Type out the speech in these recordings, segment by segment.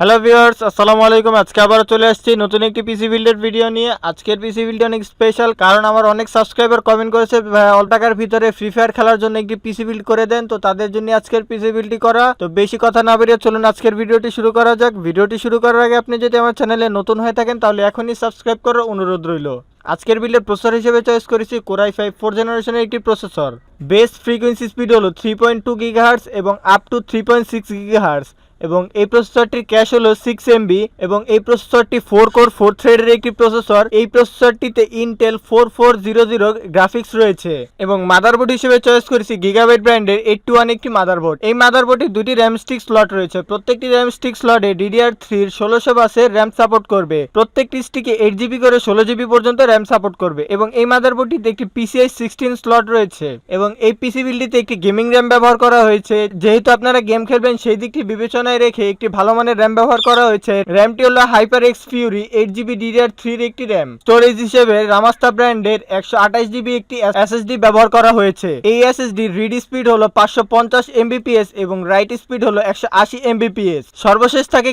Hello viewers, আসসালামু আলাইকুম। আজকে আবার চলে আসছি নতুন একটি পিসি বিল্ডের ভিডিও নিয়ে। আজকের পিসি বিল্ড অনেক স্পেশাল, কারণ আমার অনেক সাবস্ক্রাইবার কমেন্ট করেছে অল্প টাকার ভিতরে ফ্রি ফায়ার খেলার জন্য একটি পিসি বিল্ড করে দেন। তো তাদের জন্য আজকের পিসি বিল্ডটি করা। তো বেশি কথা না বেরিয়ে চলুন আজকের ভিডিওটি শুরু করা যাক। ভিডিওটি শুরু করার আগে আপনি যদি আমার চ্যানেলে নতুন হয়ে থাকেন তাহলে এখনই সাবস্ক্রাইব করার অনুরোধ রইল। আজকের বিল্ডের প্রসেসর হিসেবে চয়েস করেছি কোরাই 5 4 জেনারেশনের একটি প্রসেসর। বেস ফ্রিকোয়েন্সি স্পিড হলো 3.2 গিগাহার্টজ এবং আপ টু 3.6 গিগাহার্টজ এবং এই প্রসেসরটির ক্যাশ হলো 6 এমবি এবং এই প্রসেসরটি 4 কোর 4 থ্রেডের একটি প্রসেসর। এই প্রসেসরটিতে ইন্টেল 4400 গ্রাফিক্স রয়েছে এবং মাদারবোর্ড হিসেবে চয়েস করেছি গিগাবাইট ব্র্যান্ডের 821 একটি মাদারবোর্ড। এই মাদারবোর্ডে দুটি র্যাম স্টিক স্লট রয়েছে। প্রত্যেকটি র্যাম স্টিক স্লটে DDR3 1600 বাসের র্যাম সাপোর্ট করবে। প্রত্যেকটি স্টিকে 8GB করে 16GB পর্যন্ত র্যাম সাপোর্ট করবে এবং এই মাদারবোর্ডটিতে একটি PCI 16 স্লট রয়েছে এবং এই পিসি বিল্ডটিতে একটি গেমিং র্যাম ব্যবহার করা হয়েছে। যেহেতু আপনারা গেম খেলবেন সেই দিকটি বিবেচনা রেখে একটি ভালো মানের র্যাম ব্যবহার করা হয়েছে। র্যামটি হলো HyperX Fury 8GB DDR3 এর একটি র্যাম। স্টোরেজ হিসেবে রামাস্তা ব্র্যান্ডের 128GB একটি SSD ব্যবহার করা হয়েছে। এই SSD রিড স্পিড হলো 550 Mbps এবং রাইট স্পিড হলো 180 Mbps। সর্বশেষ থাকে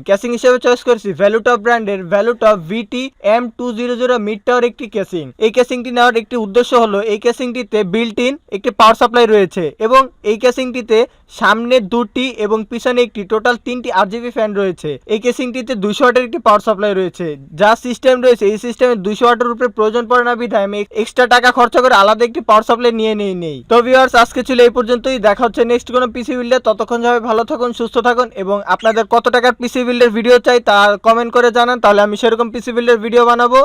ক্যাসিং হিসেবে চয়েস করেছি ভ্যালুটপ ব্র্যান্ডের ভ্যালুটপ VT M200 মিড টাওয়ার একটি ক্যাসিং। এই ক্যাসিংটি নেওয়ার একটি উদ্দেশ্য হলো এই ক্যাসিংটিতে বিল্ট ইন একটি পাওয়ার সাপ্লাই রয়েছে এবং এই ক্যাসিংটিতে সামনে দুটি এবং পিছনে একটি টোটাল 3টি RGB ফ্যান রয়েছে। এই কেসিংটিতে 200 ওয়াটের একটি পাওয়ার সাপ্লাই রয়েছে। যা সিস্টেম রয়েছে এই সিস্টেমে 200 ওয়াটের উপরে প্রয়োজন পড়ে না বিধায় আমি এক্সট্রা টাকা খরচ করে আলাদা একটি পাওয়ার সাপ্লাই নিয়ে নেই। তো ভিউয়ার্স, আজকে ছিল এই পর্যন্তই। দেখা হচ্ছে নেক্সট কোনো পিসি বিল্ডে। ততক্ষণ সবাই ভালো থাকুন, সুস্থ থাকুন এবং আপনাদের কত টাকার পিসি বিল্ডের ভিডিও চাই তা কমেন্ট করে জানান, তাহলে আমি সেরকম পিসি বিল্ডের ভিডিও বানাবো।